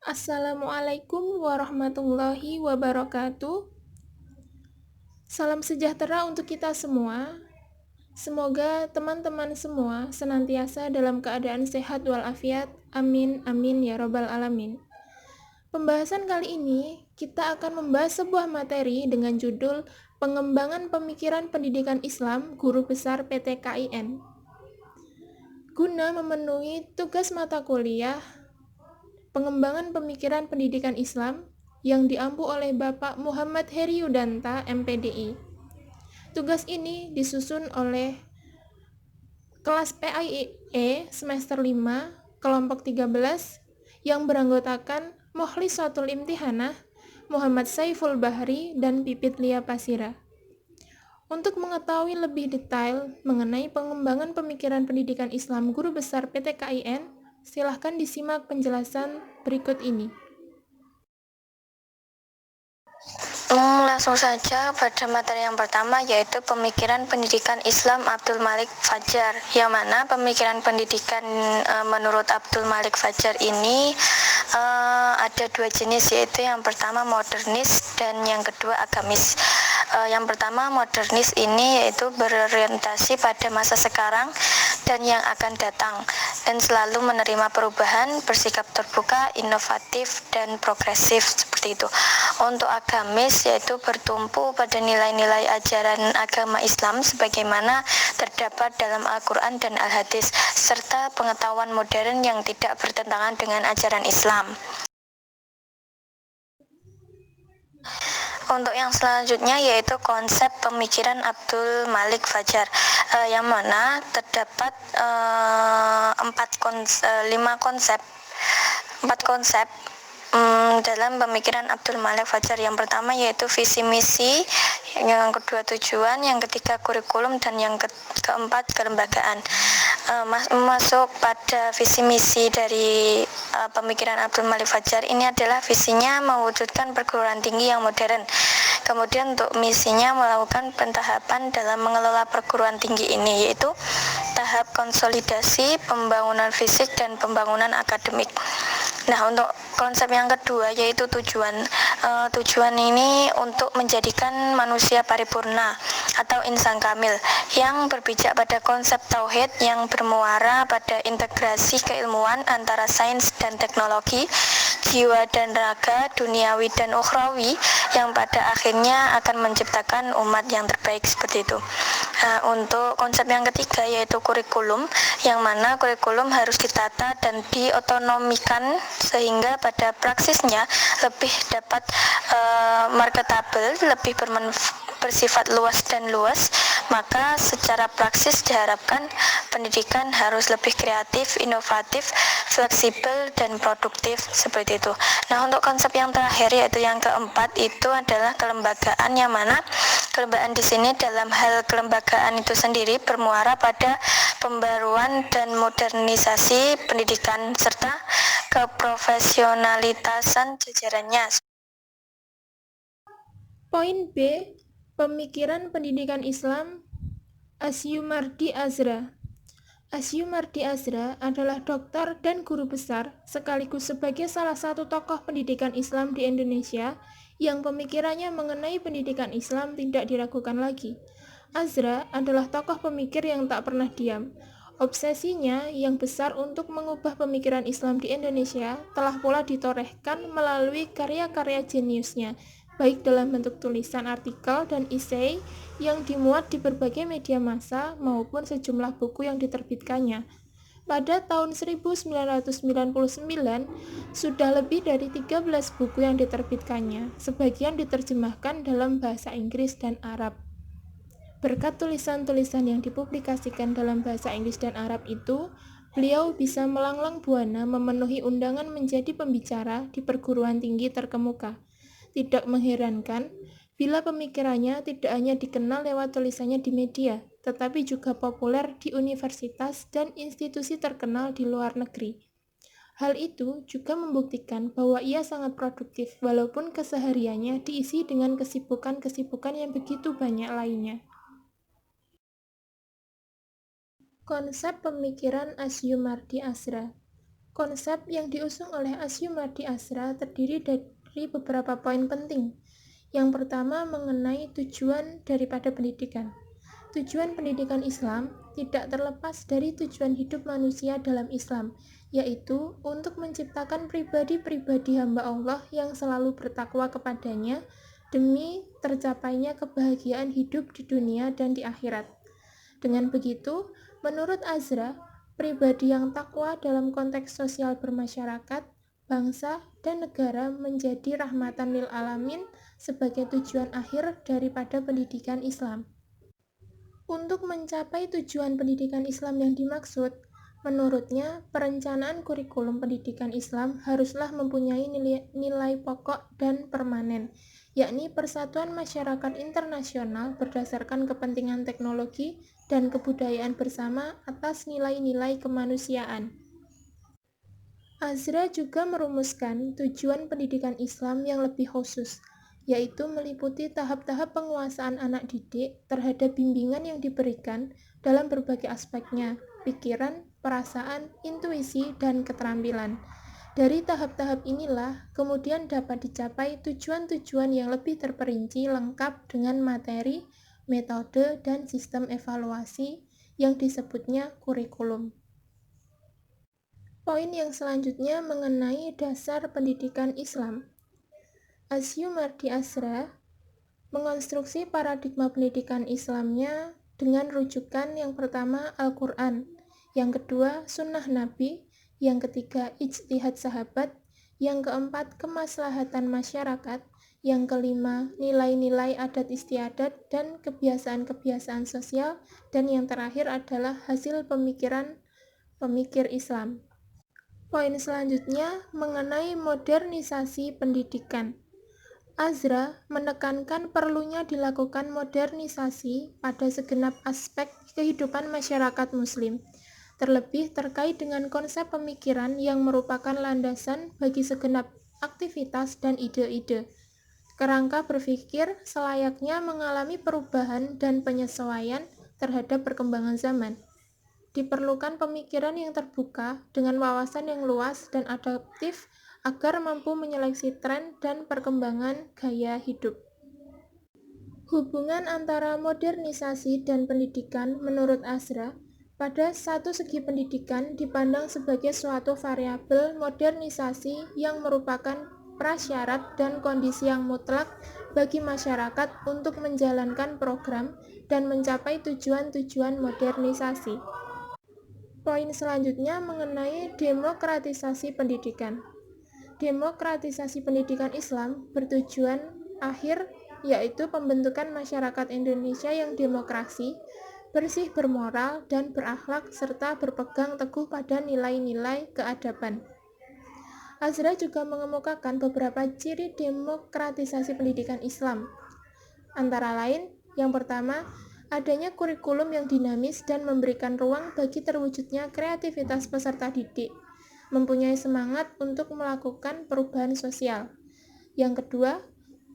Assalamualaikum warahmatullahi wabarakatuh. Salam sejahtera untuk kita semua. Semoga teman-teman semua senantiasa dalam keadaan sehat walafiat. Amin, amin ya robbal alamin. Pembahasan kali ini kita akan membahas sebuah materi dengan judul Pengembangan Pemikiran Pendidikan Islam Guru Besar PT KIN. Guna memenuhi tugas mata kuliah Pengembangan Pemikiran Pendidikan Islam yang diampu oleh Bapak Muhammad Heriudanta, MPDI. Tugas ini disusun oleh kelas PIE semester 5, kelompok 13, yang beranggotakan Mukhlisatul Imtihanah, Muhammad Saiful Bahri, dan Pipit Lia Pasira. Untuk mengetahui lebih detail mengenai pengembangan pemikiran pendidikan Islam Guru Besar PT KIN, silahkan disimak penjelasan berikut ini. Langsung saja pada materi yang pertama, yaitu pemikiran pendidikan Islam Abdul Malik Fajar, yang mana pemikiran pendidikan menurut Abdul Malik Fajar ini ada dua jenis, yaitu yang pertama modernis dan yang kedua agamis. Yang pertama modernis ini yaitu berorientasi pada masa sekarang dan yang akan datang, dan selalu menerima perubahan, bersikap terbuka, inovatif, dan progresif, seperti itu. Untuk agamis yaitu bertumpu pada nilai-nilai ajaran agama Islam sebagaimana terdapat dalam Al-Quran dan Al-Hadis, serta pengetahuan modern yang tidak bertentangan dengan ajaran Islam. Untuk yang selanjutnya yaitu konsep pemikiran Abdul Malik Fajar, yang mana terdapat 4 konsep dalam pemikiran Abdul Malik Fajar. Yang pertama yaitu visi misi, yang kedua tujuan, yang ketiga kurikulum, dan yang keempat kelembagaan. Masuk pada visi misi dari pemikiran Abdul Malik Fajar ini adalah visinya mewujudkan perguruan tinggi yang modern. Kemudian untuk misinya melakukan pentahapan dalam mengelola perguruan tinggi ini, yaitu tahap konsolidasi, pembangunan fisik, dan pembangunan akademik. Nah, untuk konsep yang kedua yaitu tujuan. Tujuan ini untuk menjadikan manusia paripurna atau insan kamil yang berpijak pada konsep tauhid yang bermuara pada integrasi keilmuan antara sains dan teknologi, jiwa dan raga, duniawi dan ukhrawi, yang pada akhirnya akan menciptakan umat yang terbaik, seperti itu. Untuk konsep yang ketiga yaitu kurikulum, yang mana kurikulum harus ditata dan diotonomikan sehingga pada praksisnya lebih dapat marketable, lebih bersifat luas dan luas. Maka secara praksis diharapkan pendidikan harus lebih kreatif, inovatif, fleksibel, dan produktif, seperti itu. Nah, untuk konsep yang terakhir yaitu yang keempat itu adalah kelembagaan, yang mana kelembagaan di sini dalam hal kelembagaan itu sendiri bermuara pada pembaruan dan modernisasi pendidikan serta keprofesionalitasan jajarannya. Poin B, Pemikiran Pendidikan Islam Asyumardi Azra. Asyumardi Azra adalah dokter dan guru besar sekaligus sebagai salah satu tokoh pendidikan Islam di Indonesia yang pemikirannya mengenai pendidikan Islam tidak diragukan lagi. Azra adalah tokoh pemikir yang tak pernah diam. Obsesinya yang besar untuk mengubah pemikiran Islam di Indonesia telah pula ditorehkan melalui karya-karya jeniusnya, baik dalam bentuk tulisan artikel dan esai yang dimuat di berbagai media massa maupun sejumlah buku yang diterbitkannya. Pada tahun 1999, sudah lebih dari 13 buku yang diterbitkannya, sebagian diterjemahkan dalam bahasa Inggris dan Arab. Berkat tulisan-tulisan yang dipublikasikan dalam bahasa Inggris dan Arab itu, beliau bisa melanglang buana memenuhi undangan menjadi pembicara di perguruan tinggi terkemuka. Tidak mengherankan bila pemikirannya tidak hanya dikenal lewat tulisannya di media, tetapi juga populer di universitas dan institusi terkenal di luar negeri. Hal itu juga membuktikan bahwa ia sangat produktif walaupun kesehariannya diisi dengan kesibukan-kesibukan yang begitu banyak lainnya. Konsep pemikiran Asyumardi Azra. Konsep yang diusung oleh Asyumardi Azra terdiri dari beberapa poin penting. Yang pertama mengenai tujuan daripada pendidikan. Tujuan pendidikan Islam tidak terlepas dari tujuan hidup manusia dalam Islam, yaitu untuk menciptakan pribadi-pribadi hamba Allah yang selalu bertakwa kepadanya demi tercapainya kebahagiaan hidup di dunia dan di akhirat. Dengan begitu, menurut Azra, pribadi yang takwa dalam konteks sosial bermasyarakat, bangsa, dan negara menjadi rahmatan lil alamin sebagai tujuan akhir daripada pendidikan Islam. Untuk mencapai tujuan pendidikan Islam yang dimaksud, menurutnya perencanaan kurikulum pendidikan Islam haruslah mempunyai nilai pokok dan permanen, yakni persatuan masyarakat internasional berdasarkan kepentingan teknologi dan kebudayaan bersama atas nilai-nilai kemanusiaan. Azra juga merumuskan tujuan pendidikan Islam yang lebih khusus, yaitu meliputi tahap-tahap penguasaan anak didik terhadap bimbingan yang diberikan dalam berbagai aspeknya, pikiran, perasaan, intuisi, dan keterampilan. Dari tahap-tahap inilah kemudian dapat dicapai tujuan-tujuan yang lebih terperinci lengkap dengan materi, metode, dan sistem evaluasi yang disebutnya kurikulum. Poin yang selanjutnya mengenai dasar pendidikan Islam. Asyumardi Azra mengonstruksi paradigma pendidikan Islamnya dengan rujukan yang pertama Al-Quran, yang kedua Sunnah Nabi, yang ketiga ijtihad sahabat, yang keempat kemaslahatan masyarakat, yang kelima nilai-nilai adat istiadat dan kebiasaan-kebiasaan sosial, dan yang terakhir adalah hasil pemikiran pemikir Islam. Poin selanjutnya mengenai modernisasi pendidikan. Azra menekankan perlunya dilakukan modernisasi pada segenap aspek kehidupan masyarakat Muslim, terlebih terkait dengan konsep pemikiran yang merupakan landasan bagi segenap aktivitas dan ide-ide. Kerangka berpikir selayaknya mengalami perubahan dan penyesuaian terhadap perkembangan zaman. Diperlukan pemikiran yang terbuka dengan wawasan yang luas dan adaptif agar mampu menyeleksi tren dan perkembangan gaya hidup. Hubungan antara modernisasi dan pendidikan menurut Azra, pada satu segi pendidikan dipandang sebagai suatu variabel modernisasi yang merupakan prasyarat dan kondisi yang mutlak bagi masyarakat untuk menjalankan program dan mencapai tujuan-tujuan modernisasi. Poin selanjutnya mengenai demokratisasi pendidikan. Demokratisasi pendidikan Islam bertujuan akhir yaitu pembentukan masyarakat Indonesia yang demokrasi, bersih bermoral dan berakhlak serta berpegang teguh pada nilai-nilai keadaban. Azra juga mengemukakan beberapa ciri demokratisasi pendidikan Islam. Antara lain, yang pertama, adanya kurikulum yang dinamis dan memberikan ruang bagi terwujudnya kreativitas peserta didik, mempunyai semangat untuk melakukan perubahan sosial. Yang kedua,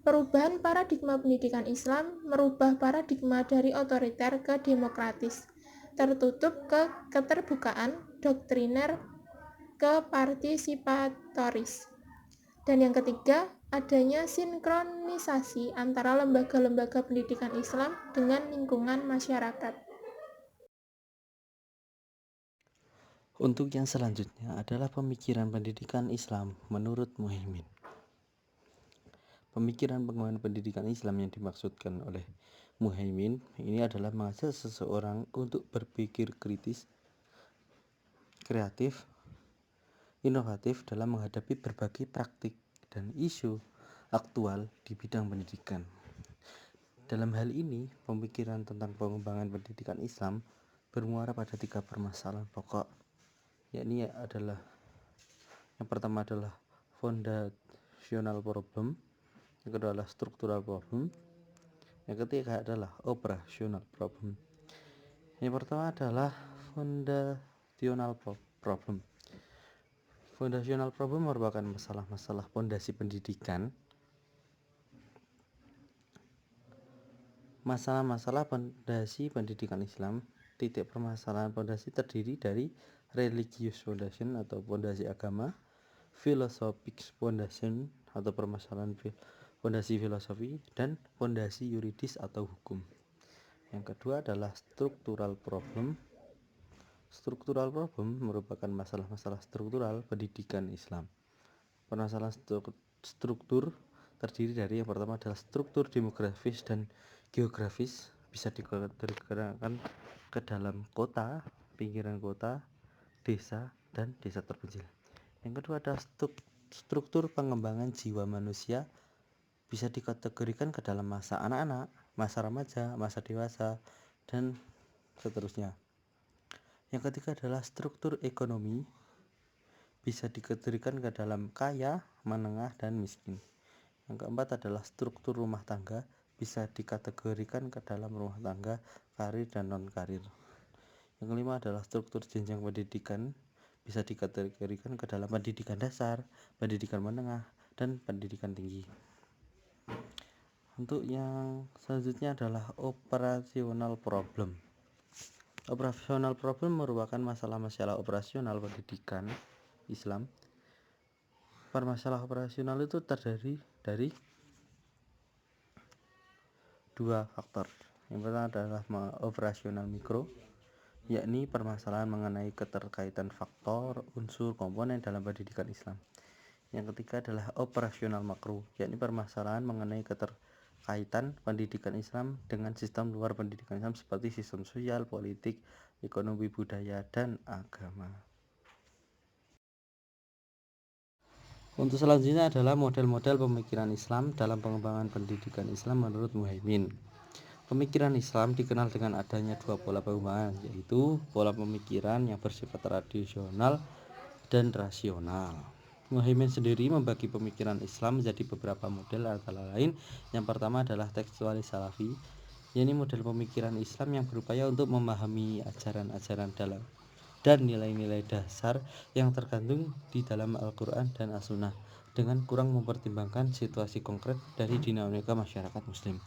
perubahan paradigma pendidikan Islam merubah paradigma dari otoriter ke demokratis, tertutup ke keterbukaan, doktriner ke partisipatoris. Dan yang ketiga, adanya sinkronisasi antara lembaga-lembaga pendidikan Islam dengan lingkungan masyarakat. Untuk yang selanjutnya adalah pemikiran pendidikan Islam menurut Muhaimin. Pemikiran pengembangan pendidikan Islam yang dimaksudkan oleh Muhaimin ini adalah mengajak seseorang untuk berpikir kritis, kreatif, inovatif dalam menghadapi berbagai praktik dan isu aktual di bidang pendidikan. Dalam hal ini, pemikiran tentang pengembangan pendidikan Islam bermuara pada 3 permasalahan pokok, yakni adalah yang pertama adalah foundational problem, yang kedua adalah structural problem, yang ketiga adalah operational problem. Yang pertama adalah foundational problem. Foundational problem merupakan masalah-masalah fondasi pendidikan. Masalah-masalah fondasi pendidikan Islam, titik permasalahan fondasi terdiri dari religious foundation atau fondasi agama, philosophic foundation atau permasalahan fondasi filosofi, dan fondasi yuridis atau hukum. Yang kedua adalah structural problem. Structural problem merupakan masalah-masalah struktural pendidikan Islam. Permasalahan struktur terdiri dari yang pertama adalah struktur demografis dan geografis, bisa dikategorikan ke dalam kota, pinggiran kota, desa, dan desa terpencil. Yang kedua adalah struktur pengembangan jiwa manusia, bisa dikategorikan ke dalam masa anak-anak, masa remaja, masa dewasa, dan seterusnya. Yang ketiga adalah struktur ekonomi, bisa dikategorikan ke dalam kaya, menengah, dan miskin. Yang keempat adalah struktur rumah tangga, bisa dikategorikan ke dalam rumah tangga, karir, dan non-karir. Yang kelima adalah struktur jenjang pendidikan, bisa dikategorikan ke dalam pendidikan dasar, pendidikan menengah, dan pendidikan tinggi. Untuk yang selanjutnya adalah operational problem. Operational problem merupakan masalah-masalah operasional pendidikan Islam. Permasalahan operasional itu terdiri dari dua faktor. Yang pertama adalah operasional mikro, yakni permasalahan mengenai keterkaitan faktor, unsur, komponen dalam pendidikan Islam. Yang ketiga adalah operasional makro, yakni permasalahan mengenai keterkaitan pendidikan Islam dengan sistem luar pendidikan Islam seperti sistem sosial, politik, ekonomi, budaya, dan agama. Untuk selanjutnya adalah model-model pemikiran Islam dalam pengembangan pendidikan Islam menurut Muhaimin. Pemikiran Islam dikenal dengan adanya dua pola pengembangan, yaitu pola pemikiran yang bersifat tradisional dan rasional. Muhaimin sendiri membagi pemikiran Islam menjadi beberapa model, antara lain yang pertama adalah tekstualis salafi, yakni model pemikiran Islam yang berupaya untuk memahami ajaran-ajaran dalam dan nilai-nilai dasar yang terkandung di dalam Al-Quran dan As-Sunnah dengan kurang mempertimbangkan situasi konkret dari dinamika masyarakat Muslim.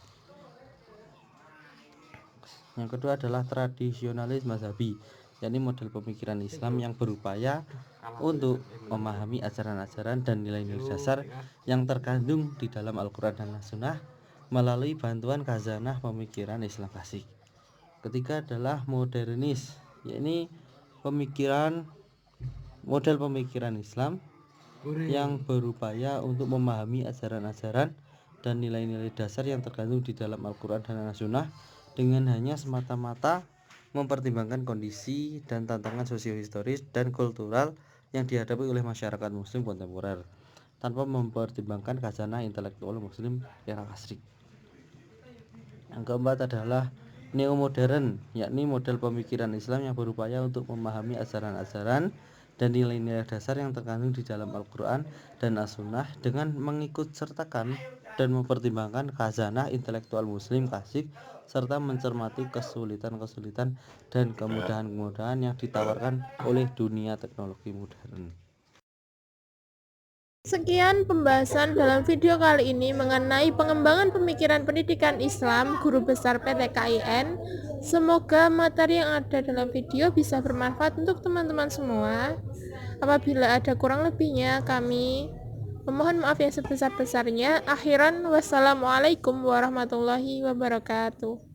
Yang kedua adalah tradisionalis mazhabi, yakni model pemikiran Islam yang berupaya untuk memahami ajaran-ajaran dan nilai-nilai dasar yang terkandung di dalam Al-Quran dan As-Sunnah melalui bantuan khazanah pemikiran Islam klasik. Ketiga adalah modernis, yakni model pemikiran Islam yang berupaya untuk memahami ajaran-ajaran dan nilai-nilai dasar yang terkandung di dalam Al-Quran dan As-Sunnah dengan hanya semata-mata mempertimbangkan kondisi dan tantangan sosio-historis dan kultural yang dihadapi oleh masyarakat Muslim kontemporer tanpa mempertimbangkan khazanah intelektual Muslim era klasik. Yang keempat adalah neo-modern, yakni model pemikiran Islam yang berupaya untuk memahami ajaran-ajaran dan nilai-nilai dasar yang terkandung di dalam Al-Quran dan As-Sunnah dengan mengikut sertakan dan mempertimbangkan khazanah intelektual Muslim klasik serta mencermati kesulitan-kesulitan dan kemudahan-kemudahan yang ditawarkan oleh dunia teknologi modern. Sekian pembahasan dalam video kali ini mengenai pengembangan pemikiran pendidikan Islam Guru Besar PTKIN. Semoga materi yang ada dalam video bisa bermanfaat untuk teman-teman semua. Apabila ada kurang lebihnya, kami memohon maaf yang sebesar-besarnya. Akhiran, wassalamualaikum warahmatullahi wabarakatuh.